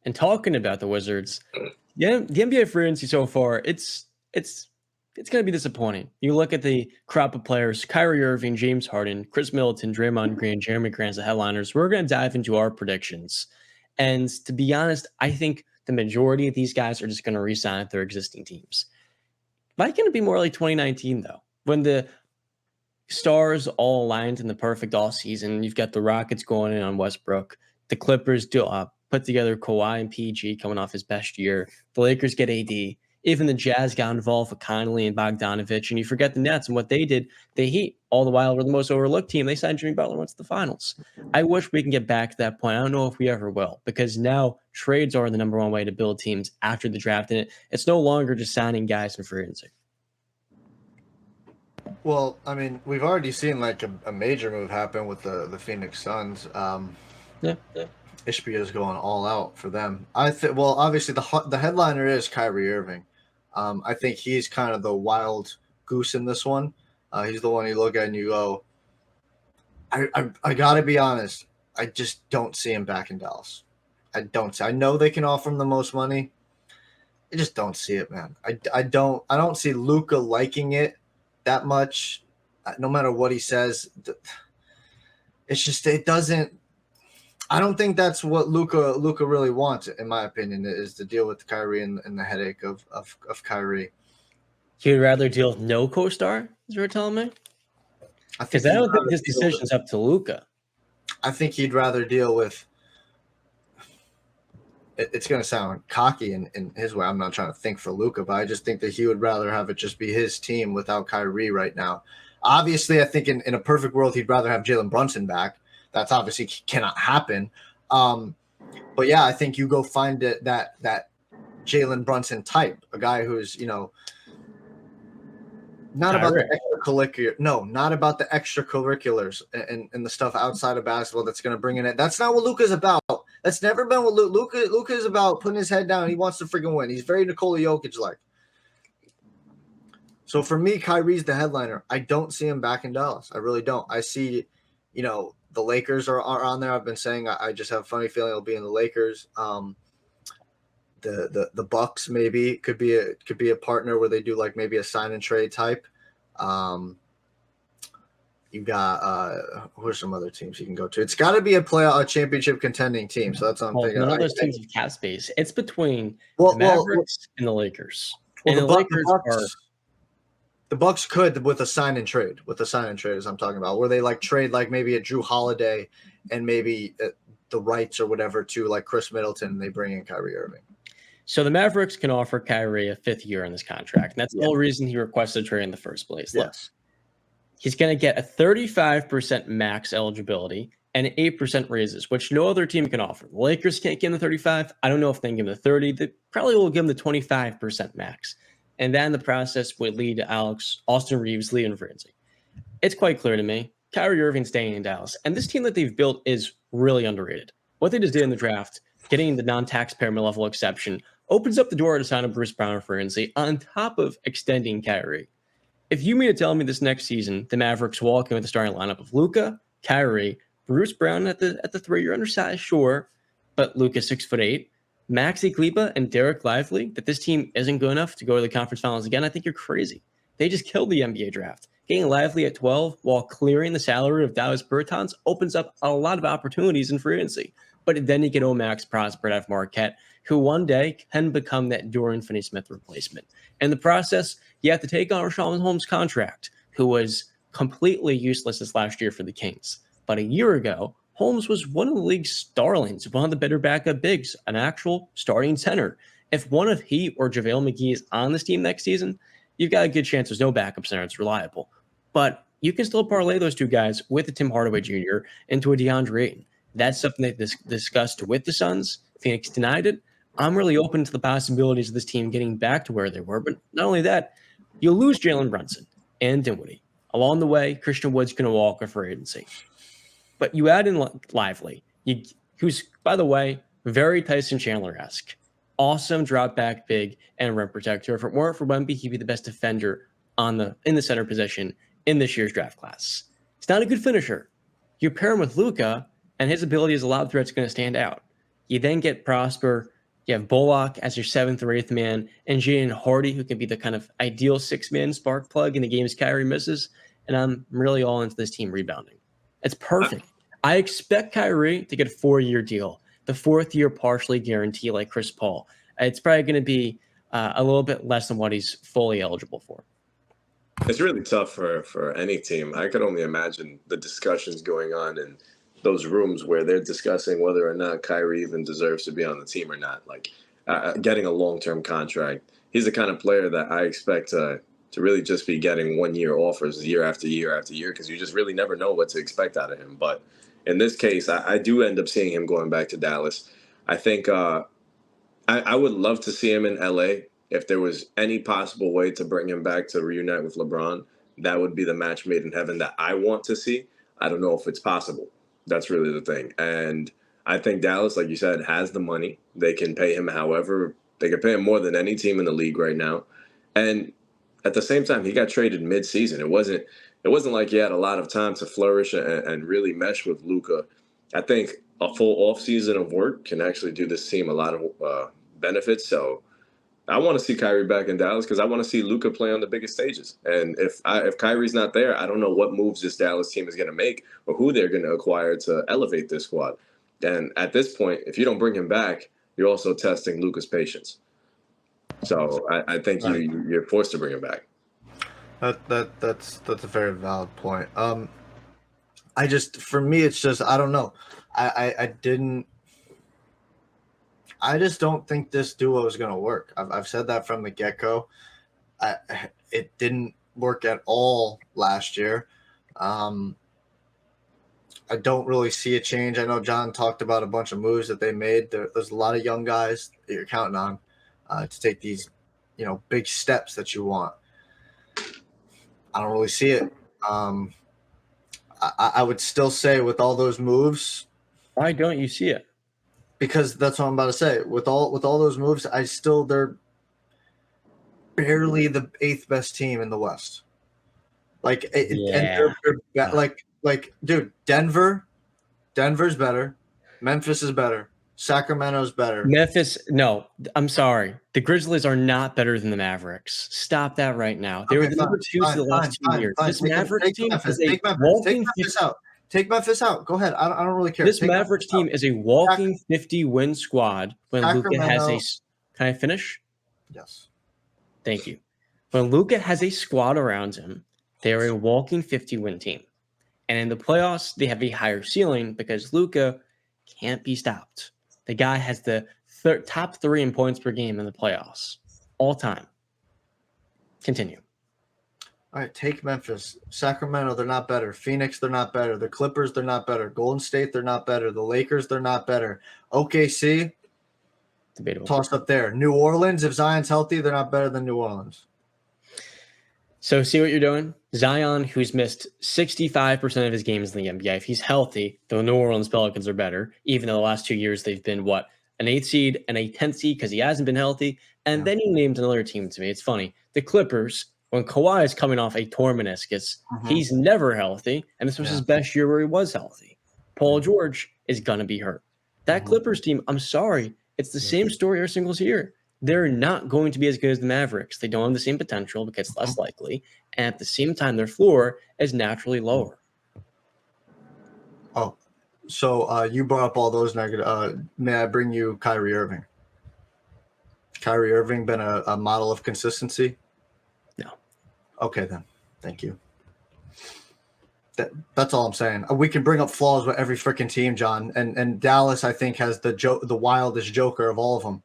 And talking about the Wizards, yeah, the NBA free agency so far, it's going to be disappointing. You look at the crop of players: Kyrie Irving, James Harden, Chris Middleton, Draymond Green, Jeremy Grant as the headliners. We're going to dive into our predictions, and to be honest, I think the majority of these guys are just going to re-sign at their existing teams. Might going to be more like 2019 though, when the stars all aligned in the perfect all season. You've got the Rockets going in on Westbrook. The Clippers do put together Kawhi and PG coming off his best year. The Lakers get AD. Even the Jazz got involved with Connolly and Bogdanovich. And you forget the Nets and what they did. They Heat, all the while, were the most overlooked team. They signed Jimmy Butler, went to the finals. I wish we can get back to that point. I don't know if we ever will, because now trades are the number one way to build teams after the draft. And it's no longer just signing guys in free agency. Well, I mean, we've already seen like a major move happen with the Phoenix Suns. Yeah. Ishbia is going all out for them. I think. Well, obviously the headliner is Kyrie Irving. I think he's kind of the wild goose in this one. He's the one you look at and you go, I gotta be honest. I just don't see him back in Dallas. I don't. I know they can offer him the most money. I just don't see it, man. I don't see Luka liking it that much. No matter what he says, it's just it doesn't. I don't think that's what Luka really wants, in my opinion, is to deal with Kyrie and the headache of Kyrie. He would rather deal with no co-star, as you were telling me? Because I don't think this decision's up to Luka. I think he'd rather deal with. It's going to sound cocky in his way. I'm not trying to think for Luka, but I just think that he would rather have it just be his team without Kyrie right now. Obviously, I think in a perfect world, he'd rather have Jalen Brunson back. That's obviously cannot happen. But yeah, I think you go find that Jalen Brunson type, a guy who's, not about the extracurricular. No, not about the extracurriculars and the stuff outside of basketball that's going to bring in it. That's not what Luka's about. That's never been what Luka is about. Putting his head down. He wants to freaking win. He's very Nikola Jokic like. So for me, Kyrie's the headliner. I don't see him back in Dallas. I really don't. I see, the Lakers are on there. I've been saying I just have a funny feeling it'll be in the Lakers. The Bucks maybe could be a partner where they do like maybe a sign and trade type. You got who's some other teams you can go to? It's got to be a championship contending team. So that's what I'm thinking. None of those teams have cap space. It's between the Mavericks and the Lakers. Well, and the Bucks could with a sign and trade. As I'm talking about, where they like trade like maybe a Drew Holiday and maybe the rights or whatever to like Chris Middleton, and they bring in Kyrie Irving. So the Mavericks can offer Kyrie a 5th year in this contract. And that's the whole reason he requested a trade in the first place. Yes. Look, he's going to get a 35% max eligibility and 8% raises, which no other team can offer. The Lakers can't give him the 35. I don't know if they can give him the 30. They probably will give him the 25% max. And then the process would lead to Austin Reeves leaving free agency. It's quite clear to me, Kyrie Irving staying in Dallas. And this team that they've built is really underrated. What they just did in the draft, getting the non-taxpayer mid-level exception, opens up the door to sign a Bruce Brown free agency on top of extending Kyrie. If you mean to tell me this next season, the Mavericks walk in with the starting lineup of Luka, Kyrie, Bruce Brown at the 3-year undersized, sure, but Luka 6'8", Maxi Kleber and Derek Lively, that this team isn't good enough to go to the conference finals again, I think you're crazy. They just killed the NBA draft. Getting Lively at 12 while clearing the salary of Dallas Bertans opens up a lot of opportunities in free agency. But then you get Max Prosper out of Marquette, who one day can become that Dorian Finney-Smith replacement. In the process, you have to take on Rashawn Holmes' contract, who was completely useless this last year for the Kings. But a year ago, Holmes was one of the league's starlings, one of the better backup bigs, an actual starting center. If one of he or JaVale McGee is on this team next season, you've got a good chance there's no backup center that's reliable. But you can still parlay those two guys with a Tim Hardaway Jr. into a DeAndre Ayton. That's something they discussed with the Suns. Phoenix denied it. I'm really open to the possibilities of this team getting back to where they were. But not only that, you'll lose Jalen Brunson and Dinwiddie. Along the way, Christian Wood's going to walk a free agency. But you add in Lively, who's, by the way, very Tyson Chandler-esque. Awesome drop back big and rim protector. If it weren't for Wemby, he'd be the best defender in the center position in this year's draft class. He's not a good finisher. You pair him with Luka, and his ability as a lob threat is going to stand out. You then get Prosper You have Bullock as your 7th or 8th man, and Jaden Hardy, who can be the kind of ideal 6-man spark plug in the games Kyrie misses. And I'm really all into this team rebounding. It's perfect. I expect Kyrie to get a 4-year deal, the 4th year partially guarantee like Chris Paul. It's probably going to be a little bit less than what he's fully eligible for. It's really tough for any team. I could only imagine the discussions going on in those rooms where they're discussing whether or not Kyrie even deserves to be on the team or not. Like getting a long-term contract. He's the kind of player that I expect to really just be getting 1-year offers year after year after year, because you just really never know what to expect out of him. But in this case, I do end up seeing him going back to Dallas. I think I would love to see him in LA. If there was any possible way to bring him back to reunite with LeBron, that would be the match made in heaven that I want to see. I don't know if it's possible. That's really the thing. And I think Dallas, like you said, has the money. They can pay him however. They can pay him more than any team in the league right now. And at the same time, he got traded mid-season. It wasn't like he had a lot of time to flourish and really mesh with Luka. I think a full offseason of work can actually do this team a lot of benefits. So I want to see Kyrie back in Dallas because I want to see Luka play on the biggest stages. And if Kyrie's not there, I don't know what moves this Dallas team is going to make or who they're going to acquire to elevate this squad. And at this point, if you don't bring him back, you're also testing Luka's patience. So I think you're forced to bring him back. That's a very valid point. For me, it's just I don't know. I just don't think this duo is going to work. I've said that from the get-go. It didn't work at all last year. I don't really see a change. I know John talked about a bunch of moves that they made. There's a lot of young guys that you're counting on to take these, big steps that you want. I don't really see it. I would still say with all those moves. Why don't you see it? Because that's what I'm about to say. With all those moves, they're barely the 8th best team in the West. Like, and they're dude, Denver's better, Memphis is better, Sacramento's better. No, I'm sorry. The Grizzlies are not better than the Mavericks. Stop that right now. They were the number 2 for the last 2 years. This Mavericks team is a walking. Take Memphis out. Go ahead. I don't really care. This Mavericks team is a walking 50-win squad when Luka has a. Can I finish? Yes. Thank you. When Luka has a squad around him, they are a walking 50-win team. And in the playoffs, they have a higher ceiling because Luka can't be stopped. The guy has the top 3 in points per game in the playoffs all time. Continue. All right, take Memphis. Sacramento, they're not better. Phoenix, they're not better. The Clippers, they're not better. Golden State, they're not better. The Lakers, they're not better. OKC, debatable. Tossed up there. New Orleans, if Zion's healthy, they're not better than New Orleans. So see what you're doing? Zion, who's missed 65% of his games in the NBA, if he's healthy, the New Orleans Pelicans are better, even though the last 2 years they've been, an 8th seed and a 10th seed because he hasn't been healthy. And then you named another team to me. It's funny. The Clippers, when Kawhi is coming off a torn meniscus, he's never healthy, and this was his best year where he was healthy. Paul George is going to be hurt. That Clippers team, I'm sorry, it's the same story every single year. They're not going to be as good as the Mavericks. They don't have the same potential because it's less likely, and at the same time, their floor is naturally lower. Oh, so you brought up all those negative. May I bring you Kyrie Irving? Kyrie Irving been a model of consistency? No. Okay, then. Thank you. That's all I'm saying. We can bring up flaws with every freaking team, John. And Dallas, I think, has the wildest joker of all of them.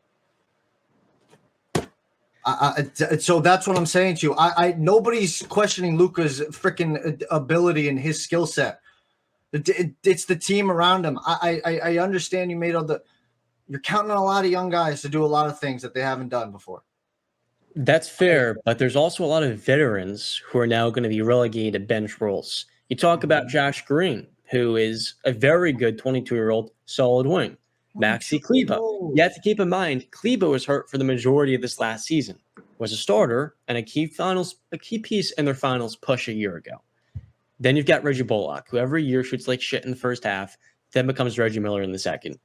So that's what I'm saying to you. Nobody's questioning Luka's freaking ability and his skill set. It's the team around him. I understand you made you're counting on a lot of young guys to do a lot of things that they haven't done before. That's fair, but there's also a lot of veterans who are now going to be relegated to bench roles. You talk about Josh Green, who is a very good 22-year-old solid wing. Maxi Kleber. You have to keep in mind, Kleber was hurt for the majority of this last season, was a starter and a key piece in their finals push a year ago. Then you've got Reggie Bullock, who every year shoots like shit in the first half, then becomes Reggie Miller in the second.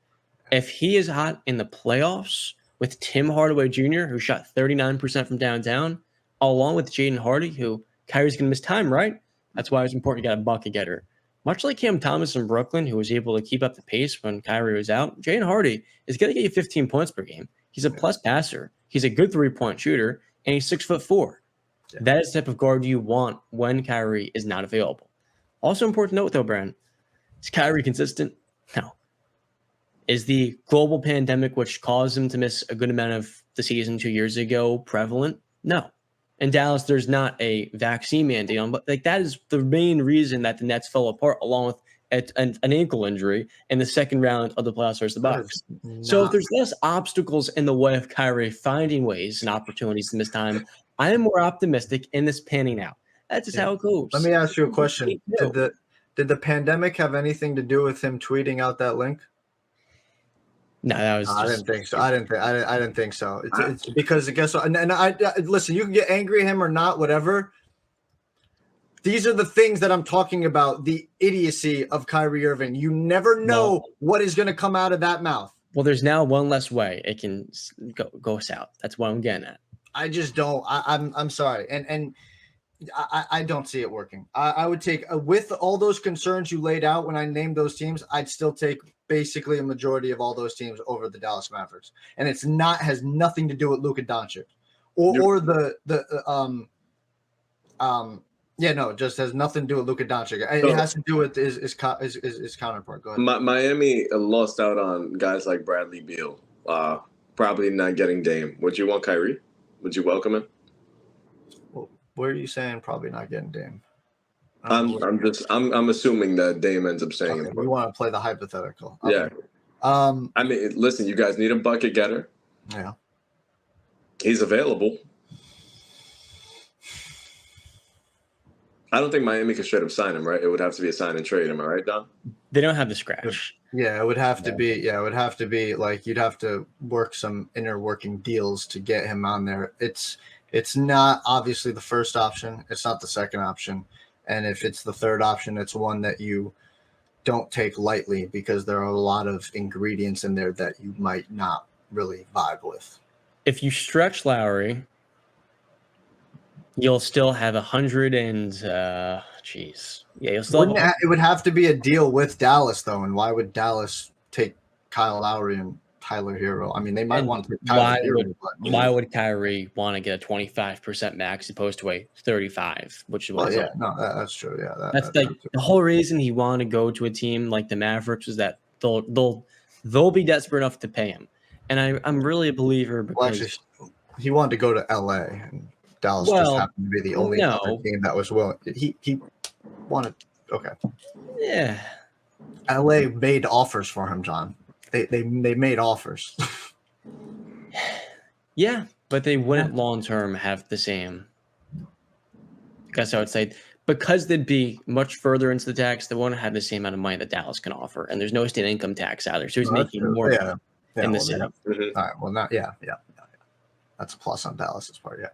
If he is hot in the playoffs, with Tim Hardaway Jr., who shot 39% from downtown, along with Jaden Hardy, who Kyrie's going to miss time, right? That's why it's important to get a bucket getter. Much like Cam Thomas in Brooklyn, who was able to keep up the pace when Kyrie was out, Jaden Hardy is going to get you 15 points per game. He's a plus passer. He's a good 3-point shooter, and he's 6'4". Yeah. That is the type of guard you want when Kyrie is not available. Also important to note, though, Brian, is Kyrie consistent? No. Is the global pandemic, which caused him to miss a good amount of the season 2 years ago, prevalent? No. In Dallas, there's not a vaccine mandate on, but like that is the main reason that the Nets fell apart, along with an ankle injury in the second round of the playoffs versus the Bucks. So if there's less obstacles in the way of Kyrie finding ways and opportunities to miss time, I am more optimistic in this panning out. That's just how it goes. Let me ask you a question. Did the pandemic have anything to do with him tweeting out that link? No, that was. I didn't think so. I didn't think so. It's because I guess. And I listen. You can get angry at him or not, whatever. These are the things that I'm talking about. The idiocy of Kyrie Irving. You never know what is going to come out of that mouth. Well, there's now one less way it can go south. That's what I'm getting at. I just don't. I'm sorry, and I don't see it working. I would take with all those concerns you laid out when I named those teams. I'd still take basically a majority of all those teams over the Dallas Mavericks, and has nothing to do with Luka Doncic or just has nothing to do with Luka Doncic. It has to do with his counterpart. Go ahead. Miami lost out on guys like Bradley Beal, probably not getting Dame. Would you want Kyrie? Would you welcome him? Well, where are you saying probably not getting Dame? I'm assuming that Dame ends up staying. Okay, we want to play the hypothetical. Okay. Yeah. I mean, listen, you guys need a bucket getter. Yeah. He's available. I don't think Miami could straight up sign him, right? It would have to be a sign and trade. Am I right, Don? They don't have the scratch. Yeah, it would have to be. Yeah, it would have to be like you'd have to work some inner working deals to get him on there. It's not obviously the first option. It's not the second option. And if it's the third option, it's one that you don't take lightly because there are a lot of ingredients in there that you might not really vibe with. If you stretch Lowry, you'll still have 100 and you'll still. It would have to be a deal with Dallas though, and why would Dallas take Kyle Lowry and Tyler Hero? I mean, they might want to take Tyler Hero. Why would Kyrie want to get a 25% max opposed to a 35, which is what? That's true. Yeah, that's like the whole reason he wanted to go to a team like the Mavericks is that they'll be desperate enough to pay him, and I'm really a believer because he wanted to go to LA and Dallas just happened to be the only other team that was willing. He wanted. Okay. Yeah. LA made offers for him, John. They made offers. Yeah, but they wouldn't long term have the same. I guess I would say because they'd be much further into the tax, they wouldn't have the same amount of money that Dallas can offer, and there's no state income tax either, so he's making more in the setup. All right, well, not that's a plus on Dallas's part. Yeah.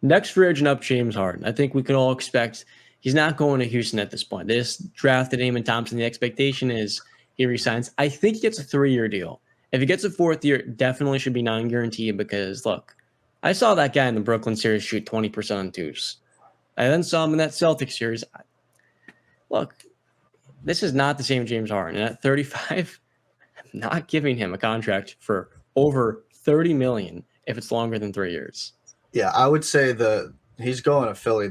Next free agent up, James Harden. I think we can all expect he's not going to Houston at this point. They just drafted Amen Thompson. The expectation is he resigns. I think he gets a 3-year deal. If he gets a 4th year, it definitely should be non-guaranteed because, look, I saw that guy in the Brooklyn series shoot 20% on twos. I then saw him in that Celtics series. Look, this is not the same James Harden. And at 35, I'm not giving him a contract for over $30 million if it's longer than 3 years. Yeah, I would say he's going to Philly.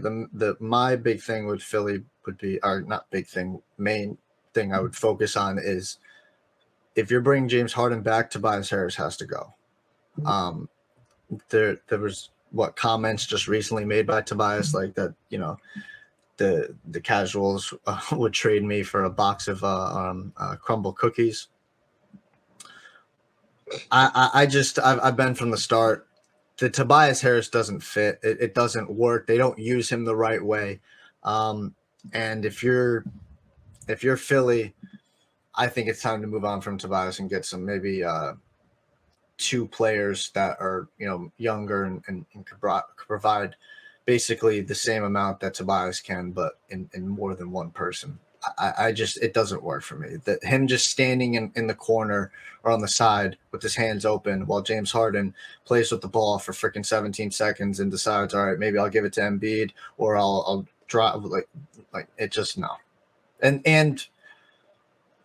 My big thing with Philly would be, or not big thing, main thing I would focus on is if you're bringing James Harden back, Tobias Harris has to go. There was comments just recently made by Tobias like that, the casuals would trade me for a box of crumble cookies. I've been from the start. The Tobias Harris doesn't fit. It doesn't work. They don't use him the right way. And if you're Philly, I think it's time to move on from Tobias and get some maybe 2 players that are younger and can provide basically the same amount that Tobias can, but in more than one person. I just it doesn't work for me. That him just standing in the corner or on the side with his hands open while James Harden plays with the ball for freaking 17 seconds and decides, all right, maybe I'll give it to Embiid or I'll drive like it just no. And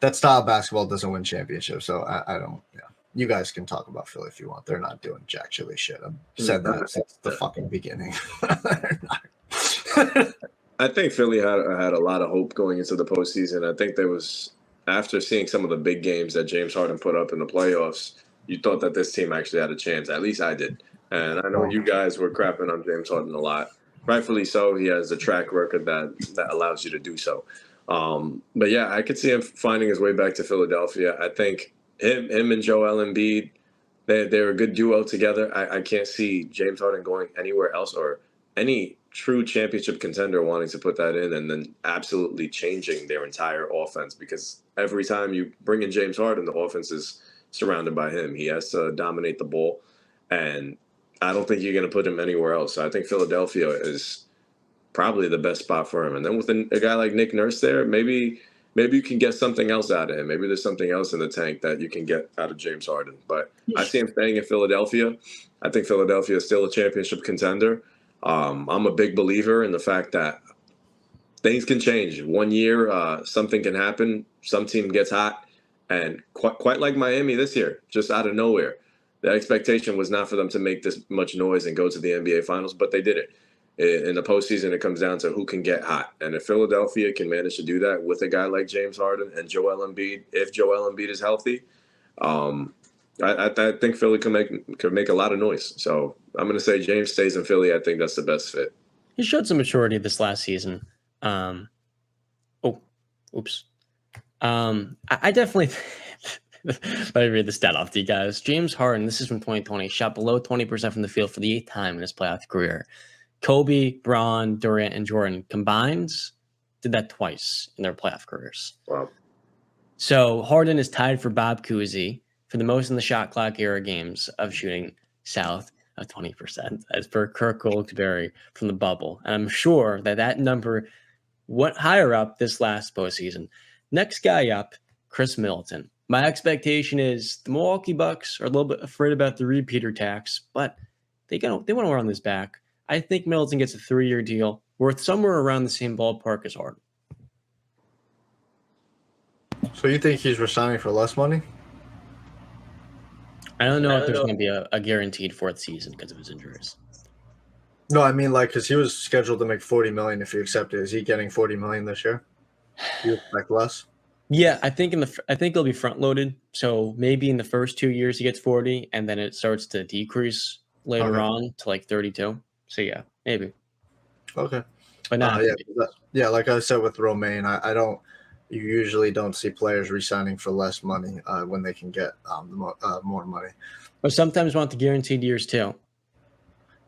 that style of basketball doesn't win championships. So I don't. Yeah, you guys can talk about Philly if you want. They're not doing jack chili shit. I've said that since the fucking beginning. I think Philly had a lot of hope going into the postseason. I think there was, after seeing some of the big games that James Harden put up in the playoffs, you thought that this team actually had a chance. At least I did. And I know you guys were crapping on James Harden a lot. Rightfully so. He has a track record that allows you to do so. But yeah, I could see him finding his way back to Philadelphia. I think him and Joel Embiid, they're a good duo together. I can't see James Harden going anywhere else or any true championship contender wanting to put that in and then absolutely changing their entire offense, because every time you bring in James Harden, the offense is surrounded by him. He has to dominate the ball, and I don't think you're going to put him anywhere else. So I think Philadelphia is probably the best spot for him. And then with a guy like Nick Nurse there, maybe you can get something else out of him. Maybe there's something else in the tank that you can get out of James Harden. But I see him staying in Philadelphia. I think Philadelphia is still a championship contender. I'm a big believer in the fact that things can change. 1 year, something can happen. Some team gets hot, and quite like Miami this year, just out of nowhere. The expectation was not for them to make this much noise and go to the NBA Finals, but they did it. In the postseason, it comes down to who can get hot. And if Philadelphia can manage to do that with a guy like James Harden and Joel Embiid, if Joel Embiid is healthy, I think Philly can make a lot of noise. So I'm going to say James stays in Philly. I think that's the best fit. He showed some maturity this last season. I definitely let me read the stat off to you guys. James Harden, this is from 2020, shot below 20% from the field for the 8th time in his playoff career. Kobe, Braun, Durant, and Jordan combined did that twice in their playoff careers. Wow. So Harden is tied for Bob Cousy for the most in the shot clock era games of shooting south of 20%, as per Kirk Goldberry from the bubble. And I'm sure that number went higher up this last postseason. Next guy up, Chris Middleton. My expectation is the Milwaukee Bucks are a little bit afraid about the repeater tax, but they want to run this back. I think Middleton gets a 3-year deal worth somewhere around the same ballpark as Harden. So you think he's resigning for less money? I don't know if there's going to be a guaranteed 4th season because of his injuries. No, I mean because he was scheduled to make $40 million if he accepted. Is he getting $40 million this year? Do you expect less? Yeah, I think it'll be front loaded. So maybe in the first 2 years he gets 40, and then it starts to decrease later on to like 32. So yeah, maybe. Okay. But not yeah, like I said with Romaine, you usually don't see players resigning for less money when they can get more money. But sometimes want the guaranteed years too.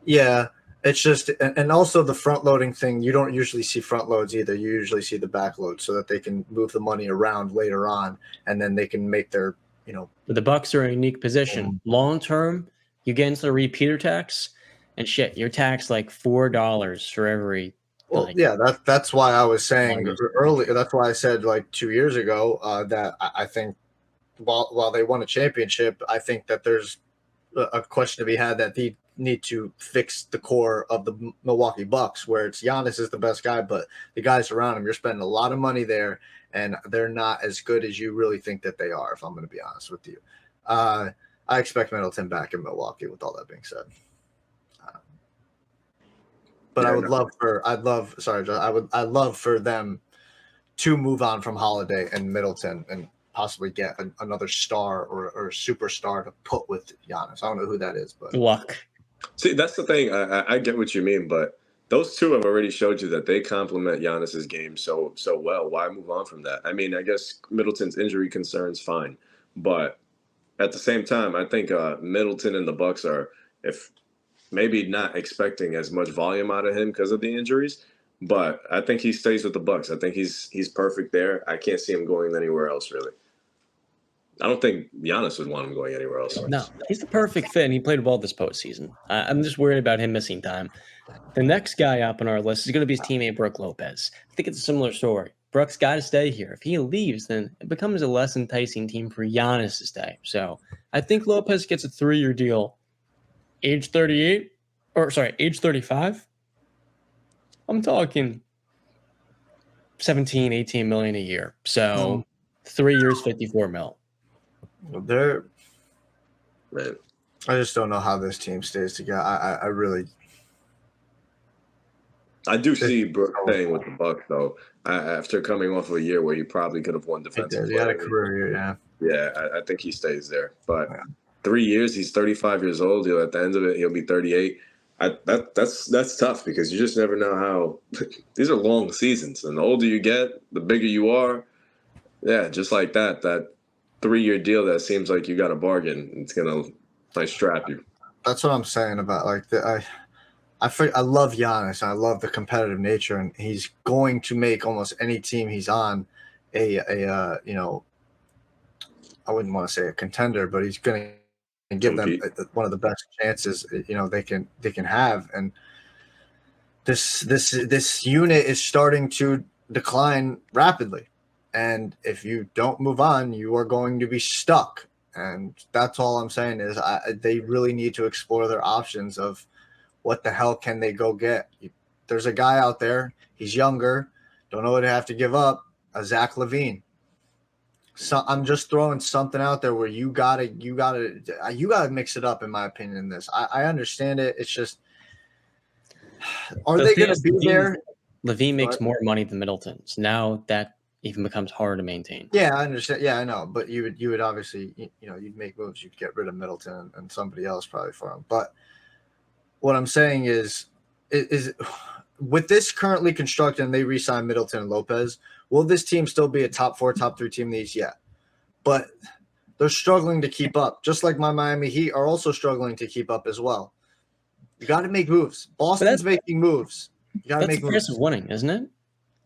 Yeah, it's just, and also the front loading thing, you don't usually see front loads either. You usually see the back load so that they can move the money around later on, and then they can make their, But the Bucks are in a unique position. Long term, you get into the repeater tax, and shit, you're taxed like $4 for every. Well, yeah, that's why I was saying earlier. That's why I said like 2 years ago that I think while they won a championship, I think that there's a question to be had that they need to fix the core of the Milwaukee Bucks, where it's Giannis is the best guy, but the guys around him, you're spending a lot of money there, and they're not as good as you really think that they are. If I'm going to be honest with you, I expect Middleton back in Milwaukee. With all that being said. But I'd love for them to move on from Holiday and Middleton and possibly get another star or superstar to put with Giannis. I don't know who that is, but luck. See, that's the thing. I get what you mean, but those two have already showed you that they complement Giannis's game so well. Why move on from that? I mean, I guess Middleton's injury concerns, fine, but at the same time, I think Middleton and the Bucks are, if maybe not expecting as much volume out of him because of the injuries, but I think he stays with the Bucks. I think he's perfect there. I can't see him going anywhere else, really. I don't think Giannis would want him going anywhere else. No, he's the perfect fit, and he played well this postseason. I'm just worried about him missing time. The next guy up on our list is going to be his teammate, Brook Lopez. I think it's a similar story. Brooks got to stay here. If he leaves, then it becomes a less enticing team for Giannis to stay. So I think Lopez gets a 3-year deal, age 35. I'm talking 17, 18 million a year. So 3 years, 54 mil. They're. Man. I just don't know how this team stays together. I really. I do see Brooks staying with the Bucks though. After coming off of a year where he probably could have won defensive He had a player. career year, yeah. Yeah, I think he stays there. But 3 years, he's 35 years old. At the end of it, he'll be 38. That's tough because you just never know how. These are long seasons, and the older you get, the bigger you are. Yeah, just like that 3-year deal that seems like you got a bargain. It's gonna strap you. That's what I'm saying about I love Giannis. I love the competitive nature, and he's going to make almost any team he's on I wouldn't want to say a contender, but he's going to give them one of the best chances they can have. And this unit is starting to decline rapidly, and if you don't move on, you are going to be stuck. And that's all I'm saying is they really need to explore their options of what the hell can they go get. There's a guy out there. He's younger. Don't know what to have to give up. A Zach LaVine. So I'm just throwing something out there where you gotta mix it up. In my opinion, in this, I understand it. It's just, are they going to be there? LaVine makes more money than Middleton. So now that even becomes hard to maintain. Yeah, I understand. Yeah, I know. But you would obviously, you'd make moves. You'd get rid of Middleton and somebody else probably for him. But what I'm saying is with this currently constructed and they re-sign Middleton and Lopez, will this team still be a top 4, top 3 team in the East? Yeah. But they're struggling to keep up. Just like my Miami Heat are also struggling to keep up as well. You got to make moves. Boston's making moves. You got to make moves. That's the price of winning, isn't it?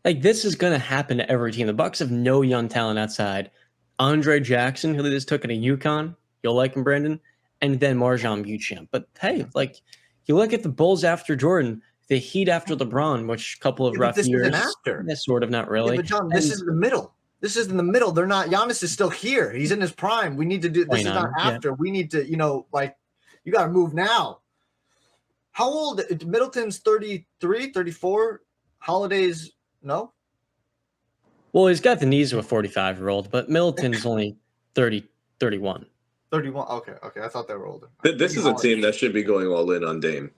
Like, this is going to happen to every team. The Bucks have no young talent outside. Andre Jackson, who they just took at a UConn. You'll like him, Brandon. And then Marjan Beauchamp. But, hey, like, you look at the Bulls after Jordan, the Heat after LeBron, which a couple of rough years. That's sort of not really. Yeah, but, John, this is in the middle. This is in the middle. They're not – Giannis is still here. He's in his prime. We need to do – this is not after. Yeah. We need to, you got to move now. How old – Middleton's 33, 34? Holidays – no? Well, he's got the knees of a 45-year-old, but Middleton's only 30, 31. 31. Okay. I thought they were older. This is a team that should be going all in on Dame.